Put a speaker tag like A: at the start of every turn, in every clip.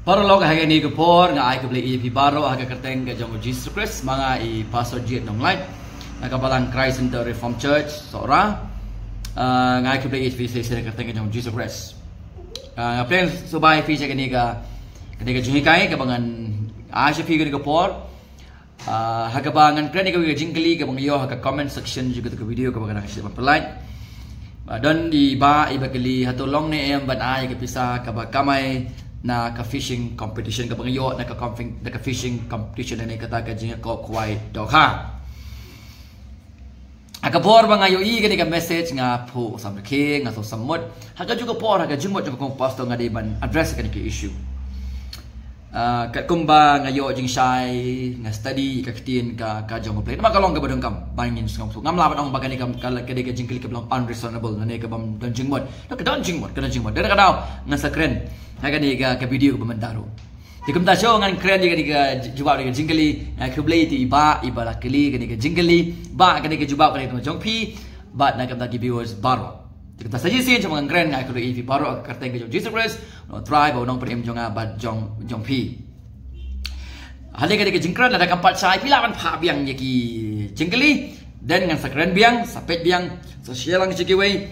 A: Para log hari ini kepor ngai ke beli EP baru aga kerteng ke jong Jesus Christ mga I pastor jet nong light nakabalang Christ Center Reform Church sora ngai ke beli EP sesi kerteng ke jong Jesus Christ ngapain subay fi sa kaniga jingkai ke bangan asya fi ke kepor hagabangan kren ke jingkali ke bang yo haga comment section juga ke video ke bangan kasih like dan di ba ibakali hatulong ne em ban ai ke pisah ke kamai na ka fishing competition ka bangayo na ka fishing competition na kata ka jinga ko kwai doha aka por bangayo I kani ka message nga po sam ke nga so samot haka juga por haka jingmo jo kong pastor nga di ban address kani ke issue ka kumba ngayo jing shy nga study ka kitin ka jong play na makalong ka badong kam bangin ngam so ngam laban ong bagani kam kala kede ka jingkli ka blang unreasonable na ne ka bam don jingmot na ka don jingmot dara ka daw nga sa kren haka ni ka video ko mandaro di kumta show ngan kren di ka jubab di ka jingkli na kublay ti iba la kali ka ni ka jingkli ba ka ni ka jubab ka ni ka jong pi ba na ka ta viewers baro di kumta suggestion sa mga kren nga ko if baro ka karteng ka jong Jesus Christ no tribe o nong prim jong ba jong pi hali ka ni ka jingkran na ka pat sai pilawan pha biang yaki jingkli dan ngan sa kren biang sa pet biang so sialang jigiway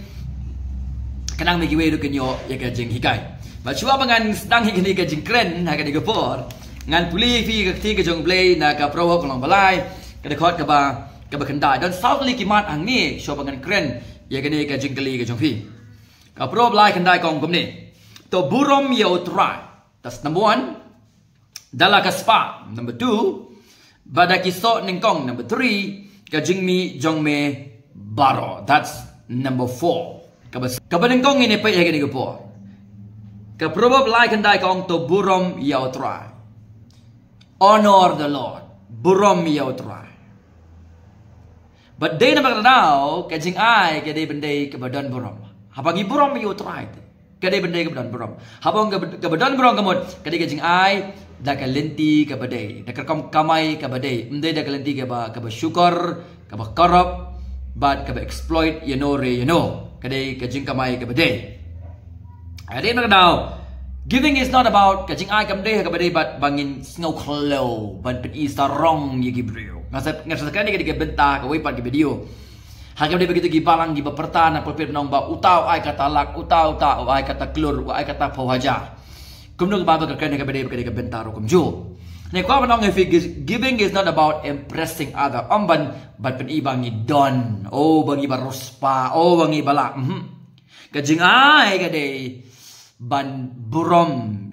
A: kanang migiway do kenyo ya ka jing hikai Baca bangan sedang hingga ni kajing keren nak di gepor ngan puli fi ke ti ke jong play nak ka pro kolong balai ke dekot ke ba kendai dan south li kimat ang ni show bangan keren ya ke ni kajing kali ke jong fi ka pro balai kendai kong kum ni to burom yo try that's number 1 dala ka spa number 2 bada kisok ningkong number 3 kajing mi jong me baro that's number 4 ka ba ningkong ini pa ya ke ni gepor ka probab like and die kong to burom yaw try. Honor the Lord. Burom yaw try. But day na magdanaw, kajing ay, kaday banday kabadon burom. Habang iburom yaw try. Kaday banday kabadon burom. Habang kabadon burom kamot, kaday kajing ay, dakalenti kabaday. Dakarkam kamay kabaday. Hindi dakalenti kaba syukor, kaba korop, but kaba exploit, you know. Kaday kajing kamay kabaday. Ada nak tahu, giving is not about kacing ay kamdeh kabadai bat bangin snow klau ban pen isa rong ye gibril. Ngasa kan ni ketika bentah ke wipan ke video. Hakam dia begitu gibalang giba pertana pelpir nong ba utau ay kata lak utau ay kata klur ay kata pawaja. Kumno ba ba kan kabadai ketika bentah ro kumju. Ni ko nong giving is not about impressing other. Omban bat pen ibangi don. Oh bangi barospa, oh bangi bala. Kajing ay kadai ban burom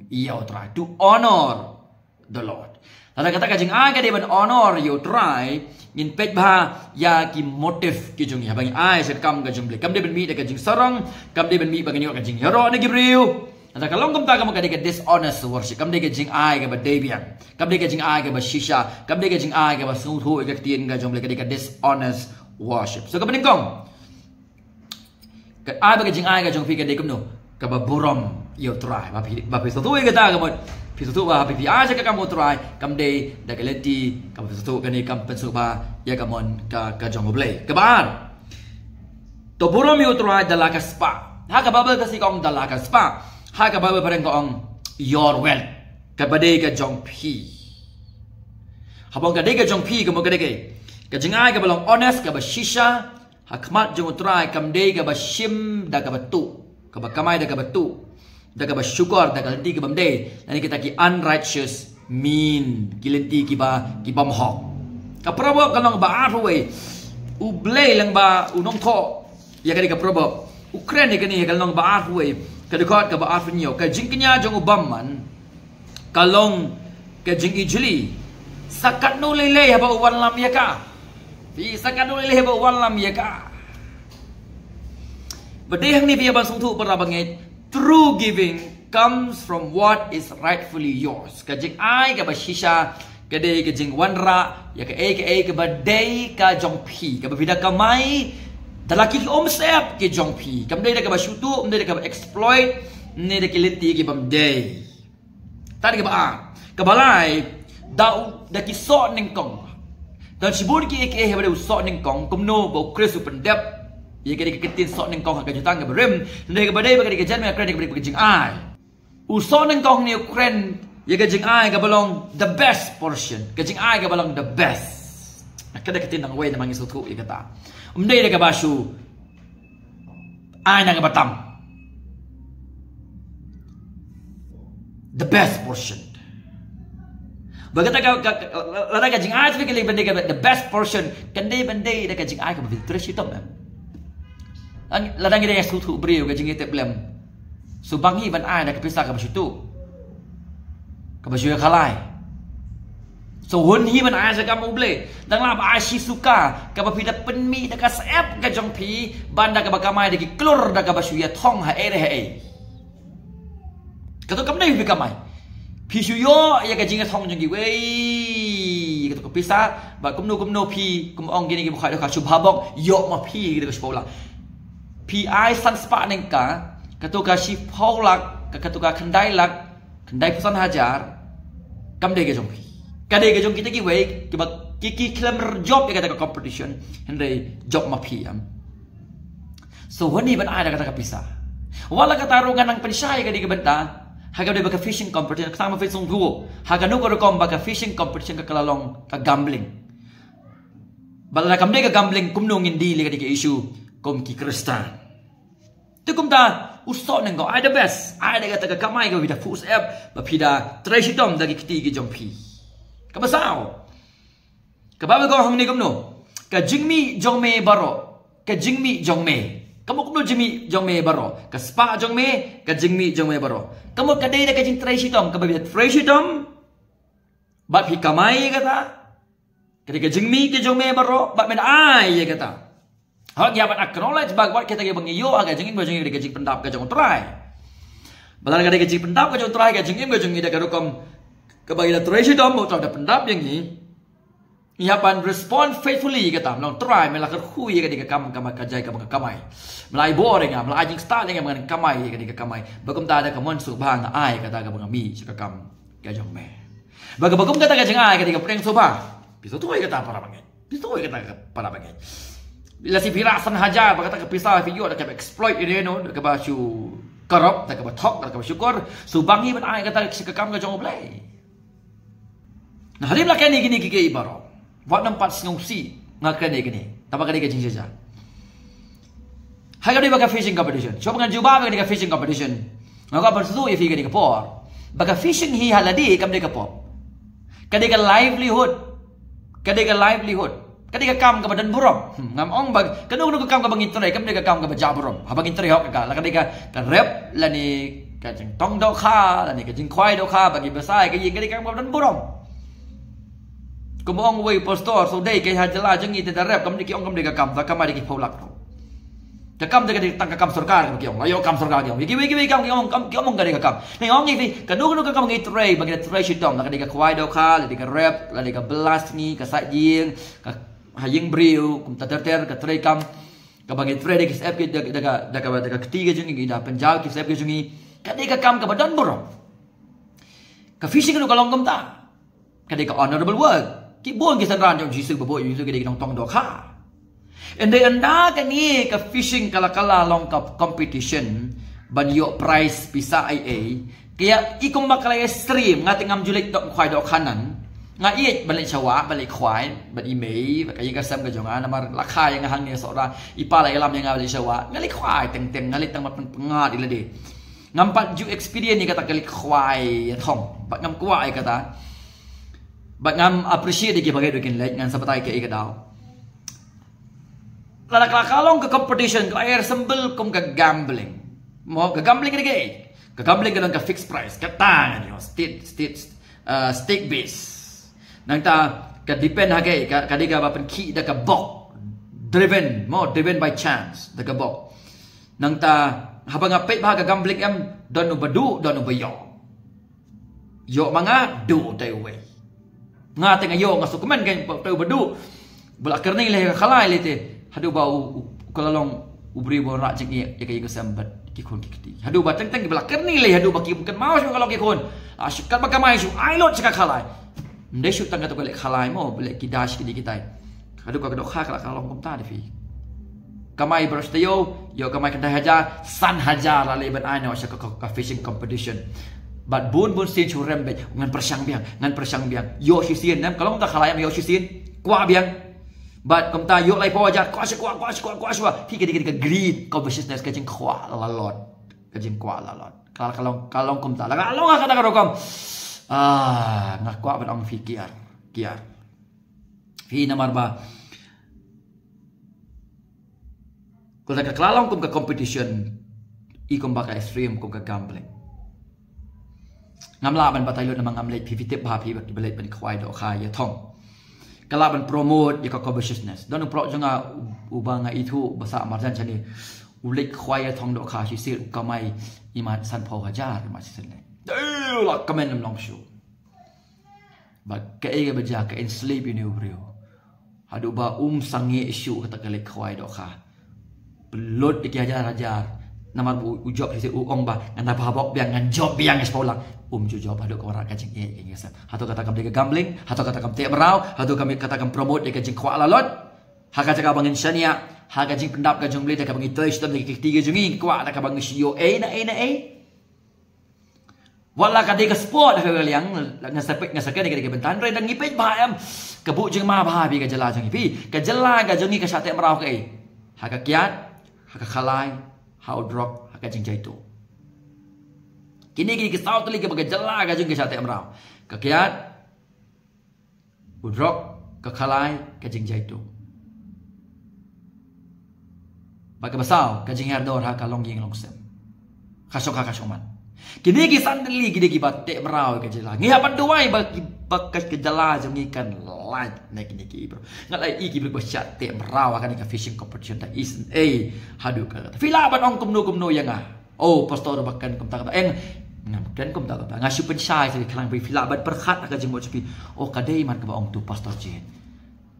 A: yaw try to honor the Lord. Tanda kata kajing ay kadai ban honor yaw try ngin pet ba ya ki motif ki jung ya bangi ay set kam kajing ble kam de ben mi de kajing sarang kam de ben mi bangi yo kajing yaro ne gibriu. Tanda kalong kam ta kam kadai ka dishonest worship kam de kajing ay ka ba debian kam de kajing ay ka ba shisha kam de kajing ay ka ba sungthu ka tien ka jung ble kadai ka dishonest worship. So ka beningkong ay ba kajing ay ka jung pi kadai kumno kaba burom yo try ba piso tu kata kamu piso tu ba pi aja ka kamu try kam de da kaleti kam piso tu kani kam pensu ba ya kamon ka jong play kabar to burom yo try dala ka spa ha ka babel kasi kong dala ka spa ha ka babel pareng kong your well ka bade ka jong pi habong ka de ka jong pi kamu ka de ka jingai ka balong honest ka ba shisha hakmat jong try kam de ka ba shim da ka batu kaba kamay da kabatu da kaba syukur da kalenti kaba mday nani kita ki unrighteous mean kilenti kiba mohok ka proverb kalong ba arway ublay lang ba unong tho ya kani ka proverb ukren ni kani kalong ba arway kadikot ka ba arfinyo ka jingknya jong ubamman kalong ka jing ijli sakat no lele haba uwan lam yaka fi sakat no lele haba uwan lam yaka. But they hang ni biya bang sungtu perabangit. True giving comes from what is rightfully yours. Kajing ay ka ba shisha, kadai kajing wanra, ya ka ba day ka jongpi, ka ba vida kamay, dalaki ki omsep ki jongpi. Kamday da ka ba syutu, kamday da ka ba exploit, ni da kiliti ki bam day. Tadi ka ba kabalay da ki so ning kong. Dan sibur ki ba da so ning kong, kumno ba Chris upendep. Ia kena keketin sok neng kong agak jutang ke berem. Nendai ke badai bagi kejan mereka kena beri kejing ai. Usok neng kong ni keren ya kajing ai ka balong the best portion kajing ai ka balong the best kada katin nang way namang isutu ya kata umdai da ka basu ai na ka batam the best portion bagata ka lada kajing ai speak li bende ka the best portion kandai bende da kajing ai ka filter shitom ang lada ngi da isutu brio kajing ite blem subangi ban ai da ka pisa ka basutu kabasyo kalay. So hun hi man ai sa kamu ble. Dang la ba shi suka kabapida penmi da ka sep ka jong pi banda ka bakamay da ki klor da ka basyo thong ha ere he. Kato kam dai bi kamay. Pi shu yo ya ka jinga thong jong ki wei. Kato ko pisa ba kumno pi kum ong gini ki bukhai da ka shubha bok yo ma pi da ka shpola. Pi ai san spa neng ka kato ka shi pholak ka kato ka khandai lak Kandai pesan hajar, kam deh kejong pi. Kadai kejong kita ki way, ki claim job ya kata competition, henry job mapi am. So wani ban ada kata kapisa. Wala katarungan ng pensay kadi kabenta, haga deh baka fishing competition, kasama fishing duo. Haga nuko rekom baka fishing competition ka kalalong ka gambling. Bala kam deh ka gambling kumnong hindi li kadi ka issue kom ki kristan. Tukum ta usok nengko I the best I da kata kamai ko vida fus app bapida trashidom dagi kiti gi jompi kabasao kababa ko hamni kamno ka jingmi jongme baro ka jingmi jongme kamu kumno jingmi jongme baro ka spa jongme ka jingmi jongme baro kamu kadai da ka jing trashidom ka babida trashidom bapi kamai kata kadai ka jingmi ki jongme baro bap men ai kata hak ya ban acknowledge bagwat kita ge bangiyo aga jengin bajeng de gejing pendap ka jong try balal ga de gejing pendap ka jong try ga jengin bajeng ida ka rokom ka bagila treasure dom mo da pendap yang ni ya pan respond faithfully kata long try mela ka khu ye ga de ka kam ka jai ka kamai melai boring ah melai jing start yang man kamai ga de ka kamai bagum ta da ka mon su bang ai kata ka bangami ka kam ka jong me bagum kata ka jeng ai ga de ka preng so ba piso tu ai kata para bangai piso ai kata para bangai bila si virasan hajar berkata ke pisah video dak exploit ini no dak basu korop dak bathok dak bersyukur subangi ban ai kata sekekam ka jong blai nah hari belakang ni gini kiki ibaro wat nampat ngungsi ngakane gini tapa kali ka jing saja haga di baka fishing competition so bangan juba baka fishing competition ngaka bersu ye fi gani ka por baka fishing hi haladi kam de ka por kadai ka livelihood Kadi ka kam ka badan burom ngam ong bag kanu ka kam ka bangin tray kam de ka kam ka baja burom ha bangin tray hok ka la kadi ka rep la ni ka jing tong do kha la ni ka jing khwai do kha bagi besai ka yin kadi kam ka badan burom kum ong wei postor so dei ka ha jala jing ite da rep kam ni ki ong kam de ka kam ka ma de ki pholak ro ka kam de ka tang ka kam sarkar ki ong ayo kam sarkar ki ong ki kam ki ong ka de ka kam ni ong ni kanu ka kam ngi tray bagi tray shidom la kadi ka khwai do kha la di ka rep la di ka blast ni ka sa jing ka haying brio kum tater ka tray kam ka bangi tray de sep ki daga ketiga jungi da penjal ki sep ki jungi ka de ka kam ka badan bro ka fishing ka long kam ta ka de ka honorable work ki bon ki san ran jong jisu bo yu ki de nong tong do kha and they anda ka ni ka fishing kala long ka competition ban yo prize pisa ia kaya ikum makalay stream ngati ngam julik dok khwai dok khanan nga iet balik sawa balik khwai balik imei kayi ka sam ka jonga namar lakha yang hang ni sora ipala ilam yang balik sawa ngali khwai teng ngali tang pengat ila de ngampat ju experience ni kata kali khwai thong bat ngam kwai kata bat ngam appreciate ki bagai dokin lek ngan sabatai ke ikadau la kalong ke competition ke air sembel kum ke gambling mo ke gambling ke gambling ke ka fixed price kata ni stake base nang ta ka depend hage ka diga ba pen ki da ka bok driven by chance da ka bok nang ta habang apet ba ka gambling am don badu don bayo yo manga do tai we nga teng yo nga sukuman kan tau badu bala kerning le khalai le te hadu ba kalalong ubri bo ra jing ya ka sambat ki khon ki kiti hadu ba teng bala kerning le hadu ba ki bukan mau kalau ki khon asyik ba ka mai su ai lot saka khalai ndai shoot tang ka to lek khalai mo lek ki dash ki dikitai hadu ka dok kha kala kalong kom ta de fi kamai berstayo yo kamai kan hajar san hajar la leban ai no ka fishing competition But bun sin churem be ngan persiang biang. Yo si sin nam kalau tak khalayam yo si sin kwa biang. But kom ta yo lai po ajat kwa shwa. Pi ke greed covetousness ka jing kwa la lot. Ka jing kwa la lot. Kalau kom ta la kalau kata rokom. Ngak kwa ban ong fi kiar. Fi namar ba. Kalau kelalong kom ka competition ikom baka extreme kom ka gambling. Ngam la ban batay lo namang ngamlet pivitip ba pi balit ban kwai do kha ya thong. Kala ban promote ya covetousness. Don pro jonga ubanga itu basa marjan chani ulik kwai ya thong do kha si sir kamai imat san pho hajar ma si sen. La kamen nam long shu. Ba ka e ba ja ka enslave ni ubrio. Hadu ba sangi isu kata kale kwai do kha. Belot di hajar namar bu ujob si uong ba ngana babok biang ngan job biang es polang job hadu ko ra kajing e ngesan hatu kata kam de gambling hatu kata kam te berau hatu kami kata kam promote de kajing kwa lalot ha kata ka bangin shania ha kajing pendap ka jong beli de ka bangin toy stem de tiga jungi kwa da ka bangin sio na wala ka de ka sport ka liang ngasapek de bentan re dang ngipet ba am kebu jeng ma ba bi ka jela jeng pi ka jela ka jungi ka sate berau ka ha ka kiat ha ka khalai how drop haka jing jaito kini kisau tuli ke bagai jela ka jing ke sate amrau ka kiat udrop ka khalai ka jing jaito bagai basau ka jing herdor ha ka longging longsem kasok man kini sandali kini batte amrau ka jela ngi hapan duai bakas ke jela jing ikan light na kini bro ngalai iki bro basyat te amrau kan ka fishing competition ta is hadu ka fila ban ong kumno yang pastor bahkan kum tak eng dan kum tak ngasu pensai se klang bi fila ban perkhat ka jeng sepi kadai man ka ong tu pastor jen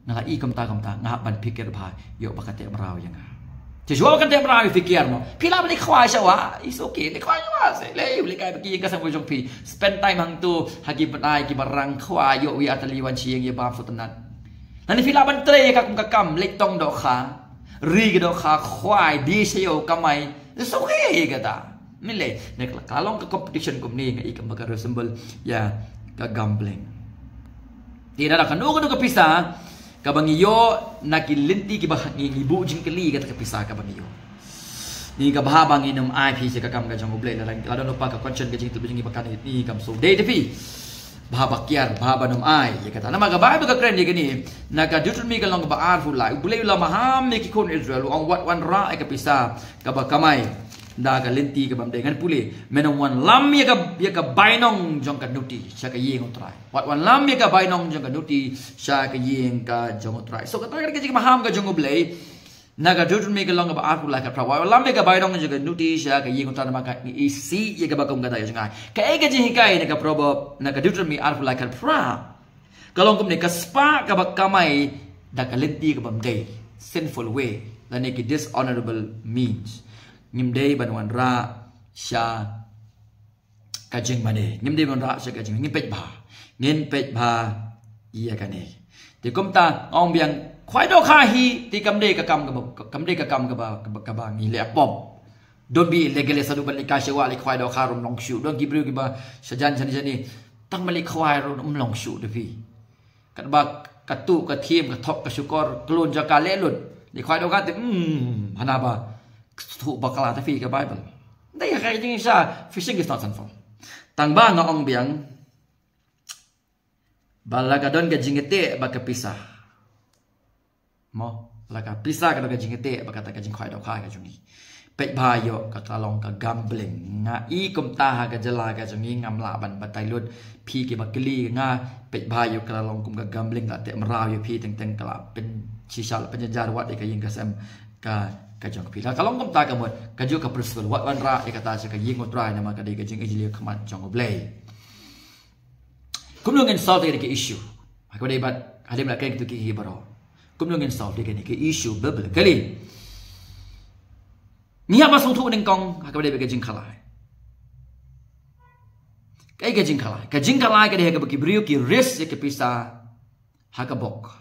A: ngalai kum tak ngah ban pikir ba yo bakate amrau yang Jua kan dia berani fikir mo. Pila balik kuai sawa, is okay. Ni kuai sawa. Lei balik kai pergi ke sampai jong pi. Spend time hang tu hagi penai ki barang kuai yo wi atali wan chieng ye bam futanat. Nani pila ban tre ka kum kakam lek tong do kha. Ri ke do kha kuai di seo kamai. Is okay kata. Mile nek kalong ke competition kum ni ngai kam ka resemble ya ka gambling. Tidak ada kan do ka pisah. Kabang iyo nakilinti ki bah ibu jing keli kata kepisah kabang iyo ni ka bahabang inum IP se kakam ka jang oble la la no pa ka konchen ka jing tu jing bakan ni kam so de depi bahabakiar bahabanum ai ya kata nama ka bible ka kren ni gani na ka Deuteronomy ka long ba arfu la oble la maham ni ki kon Israel on what one ra ka pisah ka ba kamai da ka linti ka bam dengan pule menom wan lam ya ka bainong jong ka nuti sya ka yeng utrai wat wan lam ya ka bainong jong ka nuti sya ka yeng ka jong utrai so ka ka jing maham ka jong oble na ka Deuteronomy ka long ba arfu la ka pra wat lam ya ka bainong jong ka nuti sya ka yeng utrai na ka isi ya ka ba kum ka da jong ai ka e ka jing hikai na ka probo na ka Deuteronomy arfu la ka pra kalong kum ne ka spa ka ba kamai da ka linti ka bam day sinful way la ne ki dishonorable means ngimdei banwan ra sha kajing bane ngimdei ban ra sha kajing ngin pet ba iya kane ti komta ong biang khwai do kha hi ti kamdei ka kam ka ba ngi le pom don't be legally sadu ban ka shewa le khwai do kha rum long shu don't gibru ki ba sajan jani tang malik khwai rum long shu de fi kat ba katu ka thiem ka thok ka shukor klon ja ka le lut ni khwai do ka ti hana ba tu bakal ada fi ke Bible. Dai kayak gini sa fishing is not sinful. Tang ba ngong biang balagadon ga jingete baka pisah. Mo laga pisah ka ga jingete baka ta ga jing khoi do kha ga juni. Pet ba yo ka kalong ka gambling nga I kum ta ga jala ga juni ngam la ban batai lut pi ke bakli nga pet ba yo ka long kum ga gambling la te mra yo pi teng kala pen sisal penjajar wat ka ying ka sam ka kajong pila kalong kum ta ka mot kaju ka principle wat wan ra e kata sa ka ying utrai na ka de ka jing ejili khamat jong oblay kum no ngin solve ke issue ha ko de bat halim la ka tu ki hi baro kum no ngin solve ke ni ke issue biblically ni ha ba song thu ning kong ha ko de ka jing khalai ka jing khalai ka de ka ki brio ki risk ke pisa ha ka bok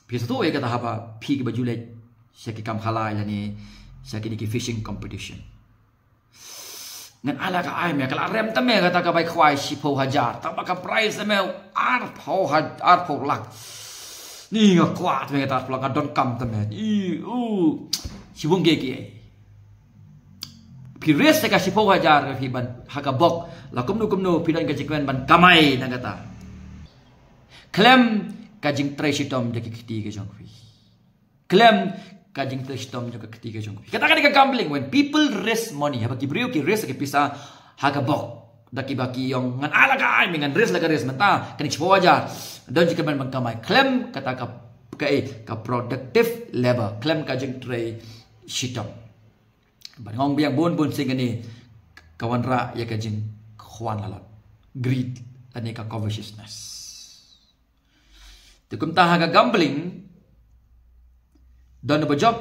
A: Pisa tu kata apa pi ke baju lek syaki kam khalai la ni syaki ni fishing competition. ngan ala ka ai me kala rem ta me kata ka bai khwai 10,000 ta ba ka price me 8,000 lak ni nga kwat me kata pula ka don kam ta me si wong ge ge pi res ka 10,000 ka pi ban ha ka bok la kumnu pi dan ka jikwen ban kamai na kata klem ka jing tre sitom de ki kiti ke jong pi klem kajing testom juga ketiga jong. Katakan dekat gambling when people risk money, haba kibriu ki risk ki pisa haga bok. Daki baki yang ngan ala ka ai dengan risk la ka risk menta kani chpo aja. Dan jika man mangkamai claim kata ka productive labor, claim kajing tray shitom. Bangong biang bun sing ni kawan ra ya kajing khwan lalot. Greed ani ka covetousness. Tukum ta haga gambling dan berjob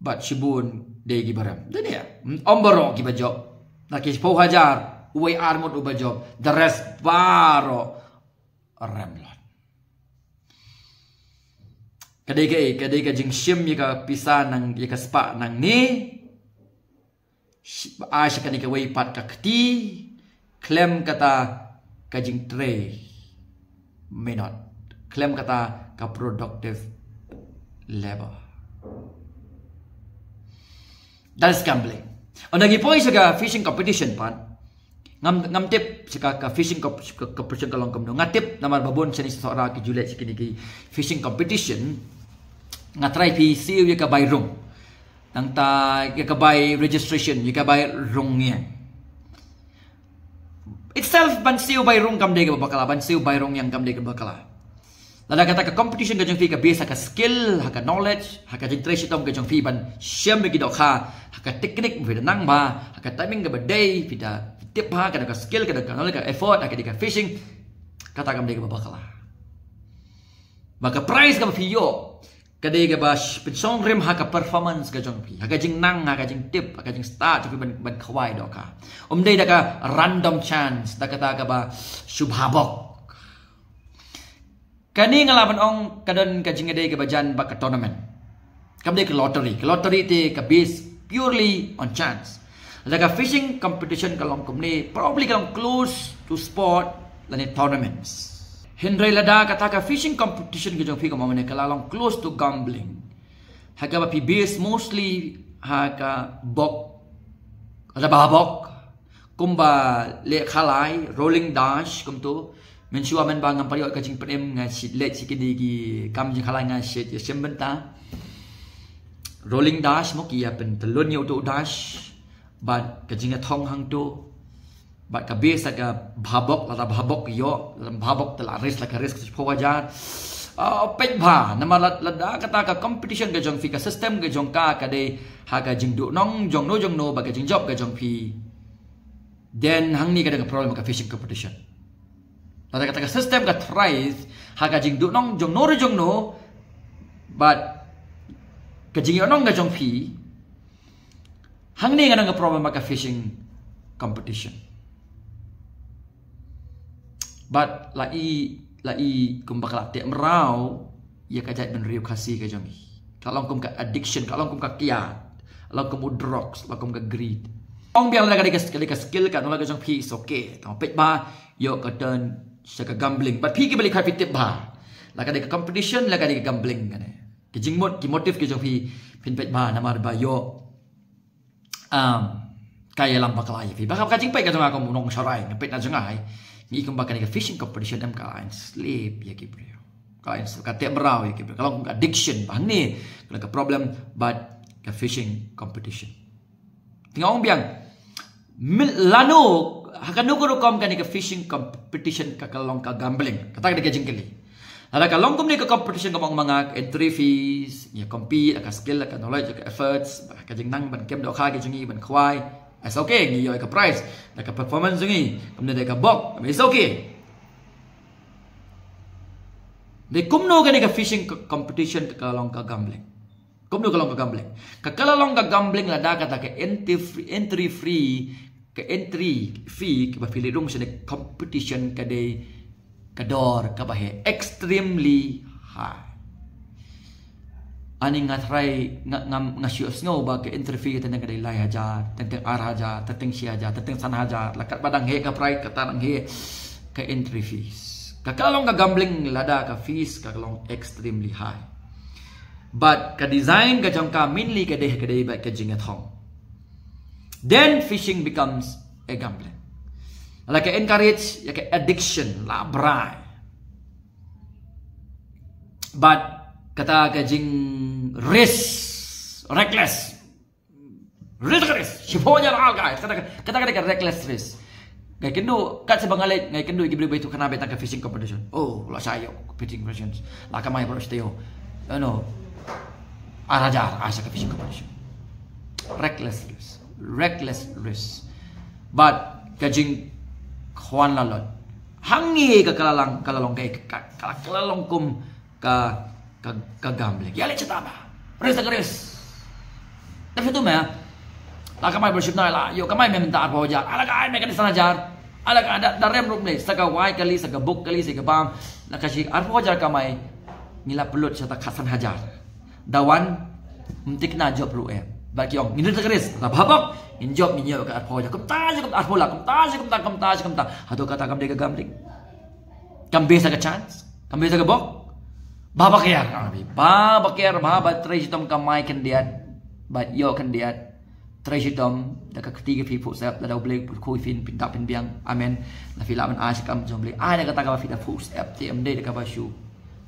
A: bat shibun de gi baram dan ya omboro gi berjob nak 10,000 uai armut berjob the rest baro remlot kadai ka jing shim ya ka pisa nang ya ka spa nang ni asya kan ka wai pat ka kti klem kata ka jing tray may not klem kata ka productive labor. That's gambling. On lagi poin sega fishing competition pan. Ngam tip sega ka fishing competition kalong kamno. Ngatip namar babon seni seseorang ki julet sikini ki fishing competition ngatrai pi siu ya ka bay rung. Nang ta ya ka bay registration ya ka bay rung yan. Itself ban siu bay rung kam de ka bakala ban siu bay rung yang kam de ka bakala. Lada kata ka competition ka jong fi ka base ka skill, ka knowledge, ka jing trace tom ka jong fi ban siam bagi dok ha, ka teknik fi nang ba, ka timing ka badai, fi da tip ha ka skill ka knowledge ka effort ka di ka fishing kata kam de ka bakala. Maka prize ka fi yo ka de ka ba pensong rim ha ka performance ka jong fi, ka jing nang ka jing tip, ka jing start fi ban khwai dok ha. Dei da ka random chance, da kata ka ba subhabok. Kani ngalaban ong kadon ka jingade ke bajan bak tournament. Kam de ke lottery. Ke lottery te ka base purely on chance. Like fishing competition kalong kumni probably kalong close to sport than tournaments. Henry lada kata ka fishing competition ke jong fi kamane kalalong close to gambling. Haga ba pi base mostly haga bok ada babok kumba le khalai rolling dash kum tu mensua men bang pariok ka jing pem nga sit let sikidi gi kam jing khalai nga sit ya sembenta rolling dash mo ki ya pen telun yo tu dash bat ka jing thong hang tu bat ka base ka babok la babok yo babok tela race la ka race ko wajar pek ba nama lada kata ka competition ka jong fi ka system ka jong ka de ha ka jing du nong jong no ba ka jing job ka jong fi then hang ni ka dengan problem ka fishing competition. Tadi kata sistem ka thrive ha ka jing du nong jong no but ka jing yo nong ka jong phi hang ni ka dengan problem ka fishing competition. But lai kumbakla te merau ya ka jat ben riu kasi ka jong. Kalau kum ka addiction, kalau kum ka kiat, kalau kum drugs, kalau kum ka greed. Ong biang la ka skill ka no la ka jong phi is okay. Tao pet ba yo ka turn sa gambling but pi ki balik ka tip ba la ka de competition la ka de gambling ka ne ki jingmot ki motive ki jong pi pin pet ba namar ba yo kaya lam bakla yi pi ba ka jing pai ka jong ka nong sarai ngepet na jangai ni kum ba ka de fishing competition am ka and sleep ya ki bro ka ka te brau ya ki bro kalau addiction ba ni kalau ka problem but ka fishing competition tingong biang lano hakanu ko kom kan ka fishing competition ka kalong ka gambling kata ka jingkeli ada kalong kom ni ka competition ka mga entry fees ya compete ka skill ka knowledge ka efforts ka jingnang ban kem do kha ki jingi ban khwai it's okay ni yo ka price ka performance jingi kom ni ka bok it's okay de kumno ka ni ka fishing competition ka kalong ka gambling kumno kalong ka gambling ka kalong ka gambling la da kata ka entry free ke entry fee ke bafili rung sene competition kade kador kabahe extremely high ani ngatrai ngasios ngo ba ke interview tentang kedai lai hajar tentang ar hajar tentang si hajar tentang san hajar lakat badang he ka prai ka tanang he ka entry fees ka kalong ka gambling lada ka fees ka kalong extremely high but ka design ka jangka mainly kedai ba ka jingat hong then fishing becomes a gambling like encourage like addiction la brai but kata kajing reckless siponya lah guys kata reckless risk ngai kendo kat sebangalit ngai kendo gibri baitu kana betang ka fishing competition oh la sayo fishing competitions la kamai bro steo no arajar asa ka fishing competition reckless risk but kajing khwan lalot hangi ka kalalong kai kalalong kum ka gambling ya le cetama res tapi tu meh la kamai bership na la yo kamai minta apa aja ala kai me kan sana jar ala ka ada darem rup le saka wai kali saka buk kali saka bam la kasi arpo aja kamai nila pelut serta khasan hajar dawan mentik na job ru bagi ong ini terkeris la babak in job ni yo ka arpo aja kum ta arpo la kum ta hado kata kam de gambling kam be saka chance kam be saka bok Baba kaya try sitom kamay kandiat but yo kandiat try sitom daka ketiga pi pusap da boleh kuifin pinta pinbiang amen na filaman asikam jomble na kata ka fita pusap TMD daka basu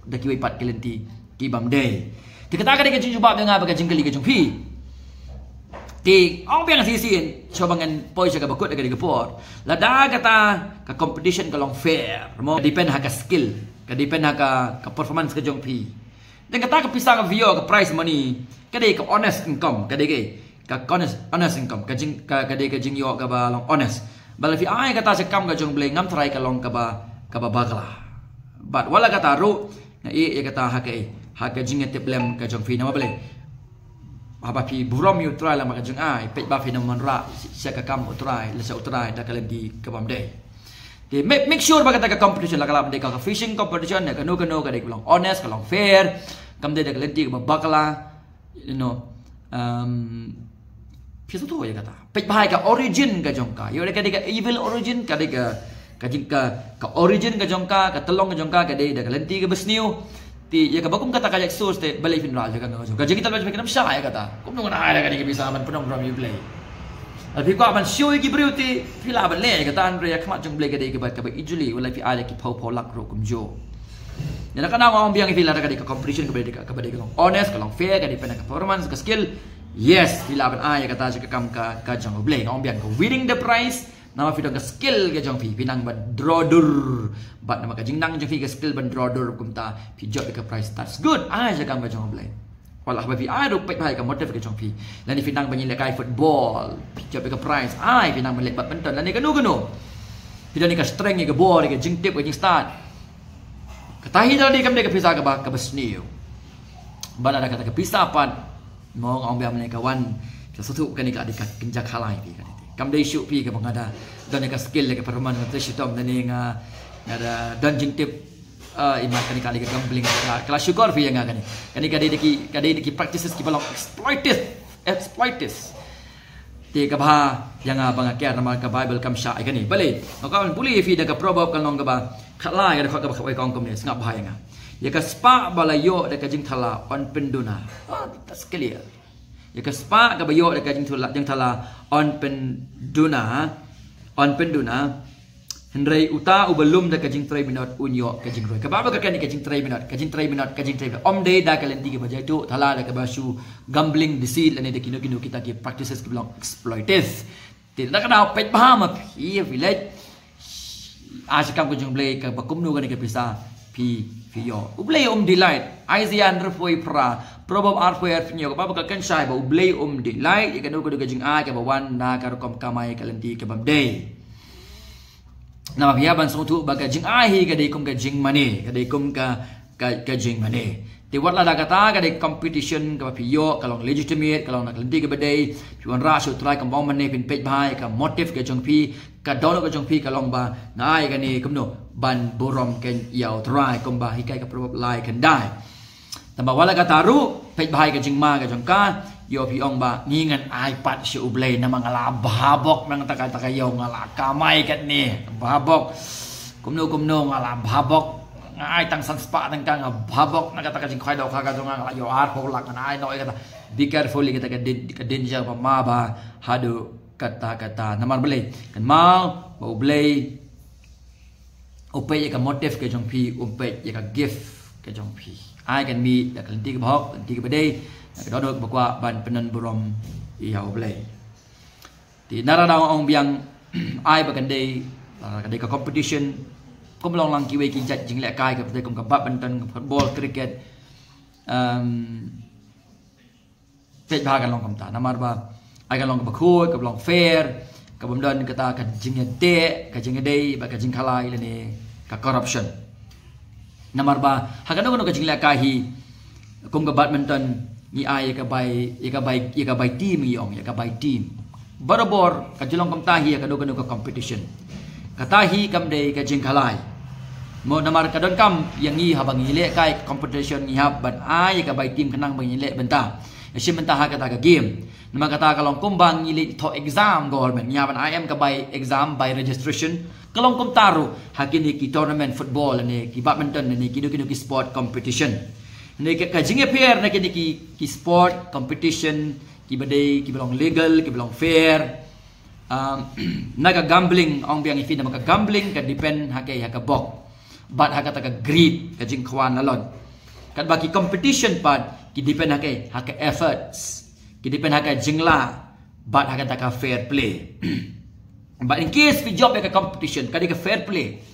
A: daki wai pat kelenti kibam day dikata ka dika jumpa nga baga jingkali ka jumpi ti ong biang sisin sobangan poi sa ka bakut daka por la da kata ka competition ka long fair mo depend ha ka skill kadepend ka performance ka jong pi dan kata ka pisang ka view ka prize money kadai ka honest income kadai ka honest income kadai ka jing yo ka ba long honest balafi ai kata sa kam ka jong blay ngam try ka long ka ba bagla but wala kata ro na ya kata ha ka jing te blem ka jong pi na bale haba pi burom you try la ma ka jong ai pe ba fi na man ra sia ka kam try la sa try da kala di ka bam day okay, make sure baga taga competition la kala ka fishing competition na kanu ka de long honest ka long fair kam de ka lenti ka bakala you know piso to ya kata pej bahai ka origin ka jongka yo ka evil origin ka origin ka jongka ka telong ka jongka ka de ka lenti ka besniu ti ya ka bakum kata ka source te balai fin raja ka ngajong ka kita baca kinam sya ya kata kum nung na ka de ka bisa man penom from you play Alpi ko aman show ki briuti fila ban le ka tan re khmat jong ble ka de ka ba ijuli wala fi ala ki pau lak ro kum jo ya kana ngom biang fila ka de ka competition ka ba de ka long honest ka long fair ka de ka performance ka skill yes fila ban aya ka ta ka kam ka jong ble ngom biang ka winning the prize nama fi ka skill ka jong fi pinang ban draw dur bat nama ka jingnang jong fi ka skill ban draw dur kum ta fi job ka prize that's good aya ka kam ka jong ble wala ba fi ai ro pek bai ka motive ka jong fi lani finang ban lekai football job ka prize ai finang ban lepat penton lani kanu tidak ni ka strength ni ka ball ni ka jing tip ka jing start katahi jadi kam de ka pisa ka ba ka besniu bana ada kata ka pisa pan mo ngong biam ni ka wan sesuatu kan ni ka adik kenjak halai pi kan kam de shoot pi ka bangada dan ka skill ka performance ka shitom ni nga ada dan jing tip imat kani kali ka gambling kala syukur fi yang kani kani ki practices ki balong exploitis ti ka ba yang bang akya nama ka bible kam sha kani bale ka puli fi da ka proverb kan long ka ba khala ka ka ba kong kom ni ngap ba yang ya ka spa balayo da ka jing thala on penduna that's clear ya ka spa ka bayo da ka jing thala on penduna Hendrai uta ubelum da kajing 3 minit unyo kajing roi. Kababa ka kani kajing 3 minit. Om day da kalenti ke baja itu thala da ka basu gambling deceit lane da kino kita ki practices ki belong exploitive. Tidak kana pet paham pi village. Asikam kajing blay ka bakumnu kani ka pisa pi yo. Ublay delight. Isaiah rfoi pra. Probab arfoi arfinyo kababa ka kan sai ba ublay delight ikanu ko kajing a ka bawan na ka kom kamai kalenti ka bam day. Nama biaban suatu baga jing ahi kadai kum ka jing mane kadai kum ka jing mane ti wat la da kata kadai competition ka piyo kalong legitimate kalong nak lendi ka badai piwan ra so try kam bom mane pin page bhai ka motive ka jong pi ka dono ka jong pi kalong ba ngai ka ni kum no ban borom ken yau try kum ba hikai ka probab lai kan dai tambah wala kataru pej bahai ka jingma ka jongka yo piong ba ngingan iPad si ublay na mga labhabok nang taka-takayaw nga la kamay kat ni babok kumno nga labhabok nga ay tang sanspa tang nga babok na kata jing khaido ka ka nga yo ar ko lak na ay no kata be careful kita ka danger pa maba hadu kata namar belay kan mau ublay upay ka motive ka jong pi upay ka gift ka jong pi ai kan mi da kan ti ka bhok ti ka badai ka do được bakwa ban penan borom iau blay ti nara daw ong biang ai ba kan dei ka competition kum long lang ki we ki jat jing le kai ka kum ka badminton football cricket pej bha kan long kam ta namar ba ai kan long ka khoi ka long fair ka bom don ka ta ka jing te ka jing dei ba ka jing khalai le ni ka corruption namar ba hakano ka jing le kai hi kum ka badminton ni ai ka bai team yong ya ka bai team barabor ka jilong kam tahi ka do ka competition ka tahi kam dei ka jing khalai mo namar ka don kam yang ni habang ile kai competition ni hab ban ai ka bai team kanang bang ile benta sim benta ha ka ta ka game namar kata kalong kumbang ile to exam government nya ban IM ka bai exam by registration kalong kum taru hakini ki tournament football ni ki badminton ni ki do ki sport competition ni ka jinge fair na kini ki sport competition ki badai ki belong legal ki belong fair naga gambling ong biang ifi na maka gambling ka depend hakai haka bok but haka ta ka greed ka jing khwan lalon kat baki competition pad ki depend hakai haka efforts ki depend haka jingla but haka ta ka fair play but in case we job ka competition ka fair play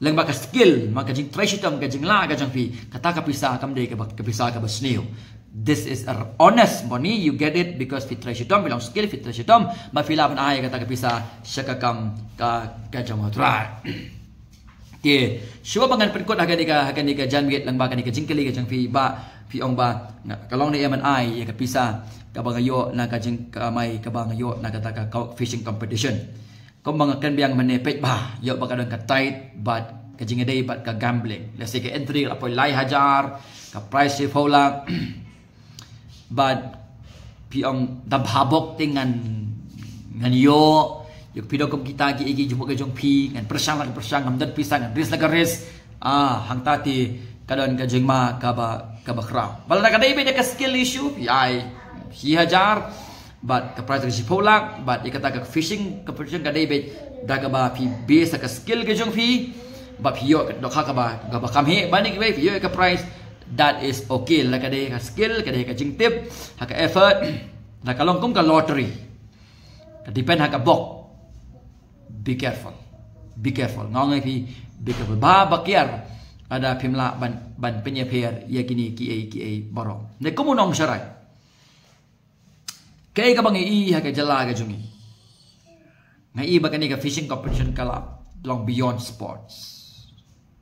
A: lang baka skill maka jing trashitam ka jing la ka jang pi kata ka pisa kam de ka pisa ka basneo this is a honest money you get it because fit trashitam belong skill fit trashitam ma fila ban ay kata ka pisa syaka kam ka jang otra ke shuwa bangan perkot hakan ni ka janget lang baka ni ka jingkeli ka jang pi ba pi ong ba kalong ni man ay ka pisa ka bangayo na ka jing ka mai ka bangayo na kata ka fishing competition kung mga kanbiyang manipit ba yo baka don ka tight but ka jingaday but ka gambling let's say ka entry apoy lai hajar ka price si fola but piong dabhabok tingan nganyo yung pido kom kita gi igi jubo ka jong pi ngan persang hamdan pisang ris laga ris hang tati kadon ka jingma ka ba kraw bala ka dai be ka skill issue ai hi hajar but ka price si polak but ikata ka fishing competition ka dai be daga ba pi base ka skill ka jong pi ba pi yo ka ka ba kam he ba ni be pi yo ka price that is okay la ka dai ka skill ka dai ka jing tip ha ka effort na ka long kum ka lottery ka depend ha ka bok be careful ngongai pi be careful ba bakiar ada pimla ban penyeper ya kini ki baro ne kumunong syarai kay ka bang i ha ka jala ka jungi ngai ba kani ka fishing competition kala long beyond sports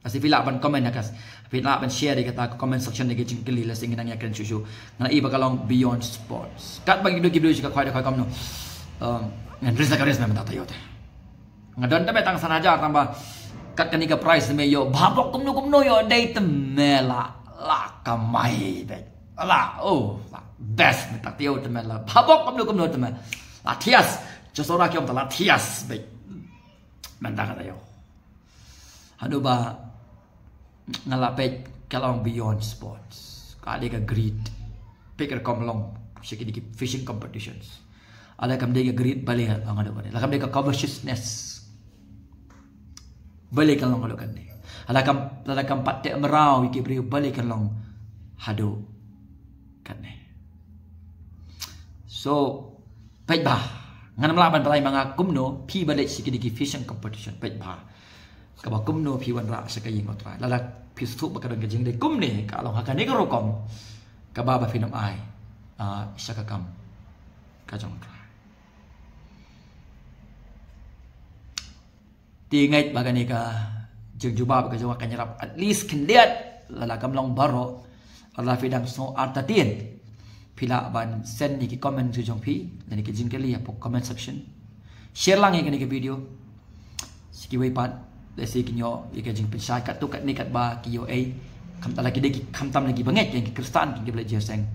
A: kasi pila ban comment nakas pila ban share di kata comment section ni kicing kili la sing nang yakan susu ngai ba ka long beyond sports kat bang gido ka kwai ka kamno ngan ris ka ris memang tayo te ngadon ta betang sanaja tambah kat kani ka price me yo babok kumno yo dai temela la kamai be ala best tak tiaw teman lah babok kumno teman latias josora kiom ta latias be mandang tayo hanu ba ngalapet kalong beyond sports kali ka greed pikir kom long sikit fishing competitions ala kam de greed balik ang ado ba la kam de ka covetousness balik kalong ado kan ni ala kam patte merau iki beri balik kalong hado kan ni so pej ba ngan melaban balai mga kumno pi balik sikit fishing competition pej ba ka ba kumno pi wan ra sa kaying otra lala pi stu ba kadang gajing de kumne ka along hakan ni rokom ka ba finam ai sa ka kam ka jong tra ti ngai ba ni ka jeng juba ba ka jong kanyarap at least kendiat lala kam long baro ala fidang so artatin pila ban send ni ki comment su jong pi dan ki jingkeli apok comment section share lang ni ki video siki wei pat let's say kinyo ika jing pensai kat tu kat ni kat ba kiyo ai kham ta lagi deki kham tam lagi banget yang Kristen yang belajar seng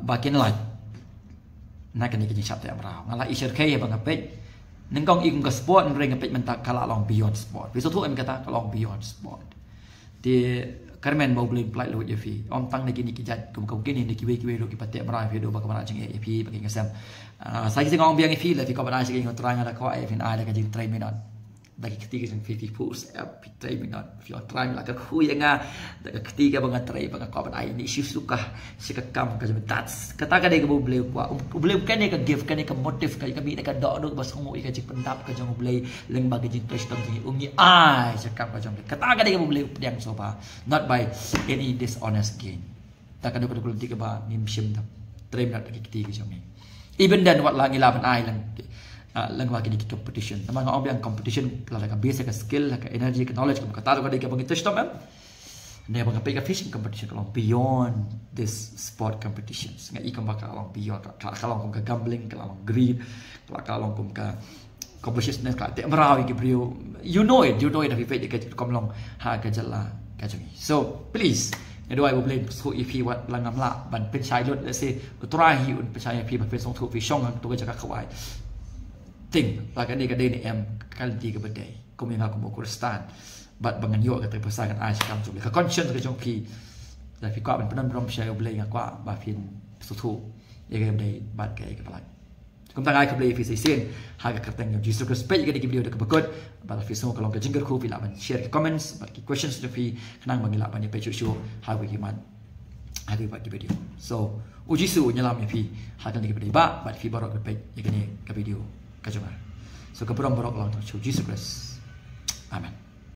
A: bagian lain nak ni kita cakap amrah ngala isher kaya bang apet nengkong ikut ke sport mereka apet mentak kalau long beyond sport besok tu em kata kalau beyond sport di Carmen mau beli flight lo je fi om tang lagi ni kijat kum kini ni kiwe lo kipatek amrah fi do bagaimana jeng fi bagi ngasam saya kita ngomong biang fi lah fi kau pada segi ngotrang ada kau fi ada kajing train minat lagi ketiga yang 50 push up try minat fi try lah ke khuya nga ketiga bang try bang kau pada ini isu suka sikakam ka jemtats kata ka dei ka boleh bukan ni ka give kan ni ka motive ka kami ka dok bas ngomo ka jik pendap ka jong boleh leng bagi jing twist tong ungi ai cakap ka jong kata ka dei ka boleh pedang sopa not by any dishonest gain tak ada pada politik ba nim sim try minat lagi ketiga jong ni even dan wat langi laban ai lang lang wagi di competition nama ngau biang competition la ka basic skill la ka energy ka knowledge ka kata ka dei ka bang twist tong ne bang ka fishing competition kalau beyond this sport competitions ngai ikam bakal long beyond kalau ka gambling kalau greed kalau ka competition ka te merawi ki brio you know it if you get kom long ha ka jala ka jami so please do I will blame so if he what langam la ban pen chai lut let's say try hi un pen chai pi ba pen song thu fi shong tu ka jaka khawai ting la ka ni ka dei ni em kal di ka badai ko mi nga ko mo Kristen bat bangan yo ka te pasangan ai kam tu ka conscience ka jong pi la fi ko ban penan brom shai oblei nga kwa ba fin su thu ye ga dei bat ka ka palai kum ta ngai ka blei fi se sen ha ka kateng yo Jesus Christ pe ka di video de ka bakot ba fi so ka long ka jingle ko fi la ban share comments ba ki questions de fi kanang bang la ban pe chu chu ha wi ki man ha ki ba ki video so uji su nyalam ni fi ha kan di ka ba fi barok ka pe ye ka ni ka video ka jong so ka brom barok long chu Jesus Christ amen